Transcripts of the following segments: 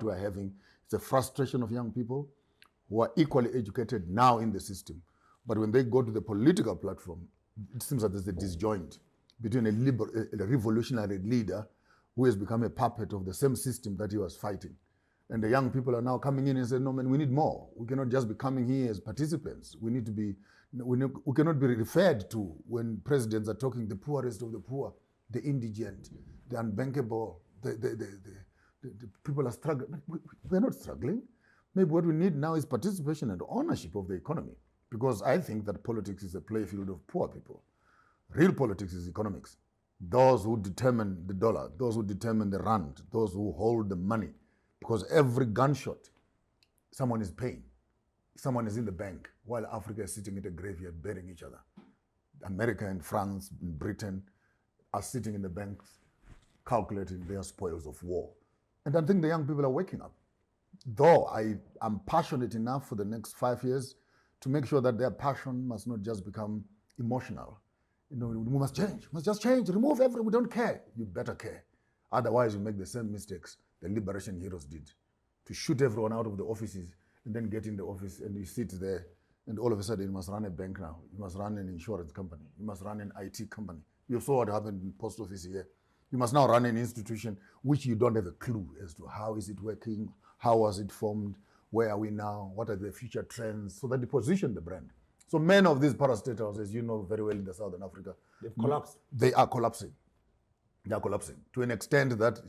we're having is a frustration of young people who are equally educated now in the system. But when they go to the political platform, it seems that there's a disjoint between a revolutionary leader who has become a puppet of the same system that he was fighting. And the young people are now coming in and saying, no, man, we need more. We cannot just be coming here as participants. We need to be, we cannot be referred to when presidents are talking the poorest of the poor, the indigent, the unbankable, the people are struggling. We're not struggling. Maybe what we need now is participation and ownership of the economy. Because I think that politics is a playfield of poor people. Real politics is economics. Those who determine the dollar, those who determine the rand, those who hold the money. Because every gunshot, someone is paying. Someone is in the bank, while Africa is sitting at a graveyard burying each other. America and France and Britain are sitting in the banks, calculating their spoils of war. And I think the young people are waking up. Though I am passionate enough for the next 5 years to make sure that their passion must not just become emotional. You know, we must change, we must just change, remove everything, we don't care. You better care. Otherwise, you make the same mistakes the liberation heroes did, to shoot everyone out of the offices and then get in the office and you sit there and all of a sudden you must run a bank now, you must run an insurance company, you must run an IT company. You saw what happened in post office here. You must now run an institution which you don't have a clue as to how is it working, how was it formed, where are we now, what are the future trends, so that you position the brand. So many of these parastatals, as you know very well in the Southern Africa, they've collapsed. They are collapsing. They are collapsing to an extent that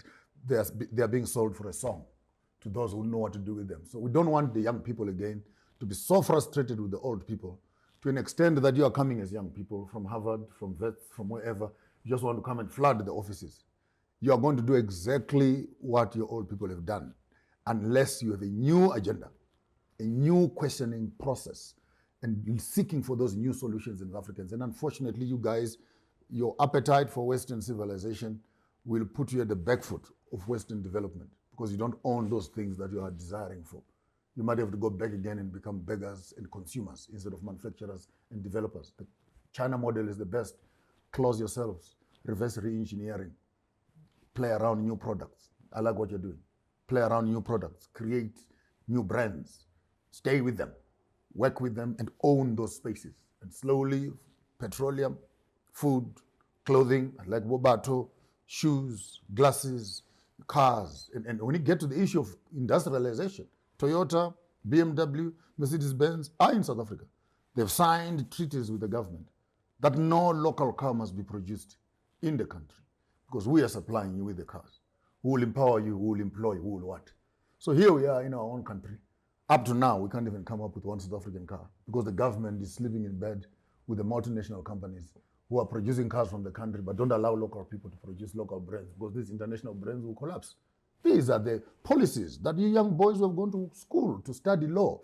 they are being sold for a song to those who know what to do with them. So we don't want the young people again to be so frustrated with the old people to an extent that you are coming as young people from Harvard, from Vets, from wherever, you just want to come and flood the offices. You are going to do exactly what your old people have done unless you have a new agenda, a new questioning process, and seeking for those new solutions in Africans. And unfortunately, you guys, your appetite for Western civilization will put you at the back foot of Western development because you don't own those things that you are desiring for. You might have to go back again and become beggars and consumers instead of manufacturers and developers. The China model is the best. Close yourselves, reverse re-engineering, play around new products. I like what you're doing. Play around new products, create new brands, stay with them, work with them and own those spaces. And slowly, petroleum, food, clothing, like Wobato, shoes, glasses, cars. And when you get to the issue of industrialization, Toyota, BMW, Mercedes-Benz are in South Africa. They've signed treaties with the government that no local car must be produced in the country because we are supplying you with the cars. Who will empower you, who will employ, who will what? So here we are in our own country. Up to now, we can't even come up with one South African car because the government is sleeping in bed with the multinational companies who are producing cars from the country but don't allow local people to produce local brands because these international brands will collapse. These are the policies that you young boys who have gone to school to study law.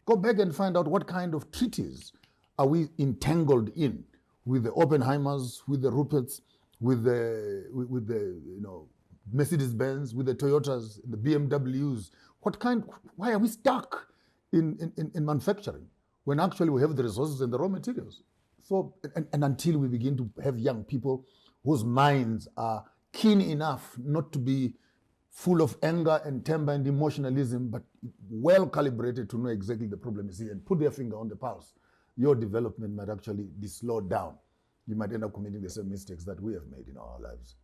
Go back and find out what kind of treaties are we entangled in with the Oppenheimers, with the Ruperts, with the Mercedes-Benz, with the Toyotas, the BMWs. Why are we stuck in manufacturing when actually we have the resources and the raw materials? So, and until we begin to have young people whose minds are keen enough not to be full of anger and temper and emotionalism, but well calibrated to know exactly the problem is here and put their finger on the pulse, your development might actually be slowed down. You might end up committing the same mistakes that we have made in our lives.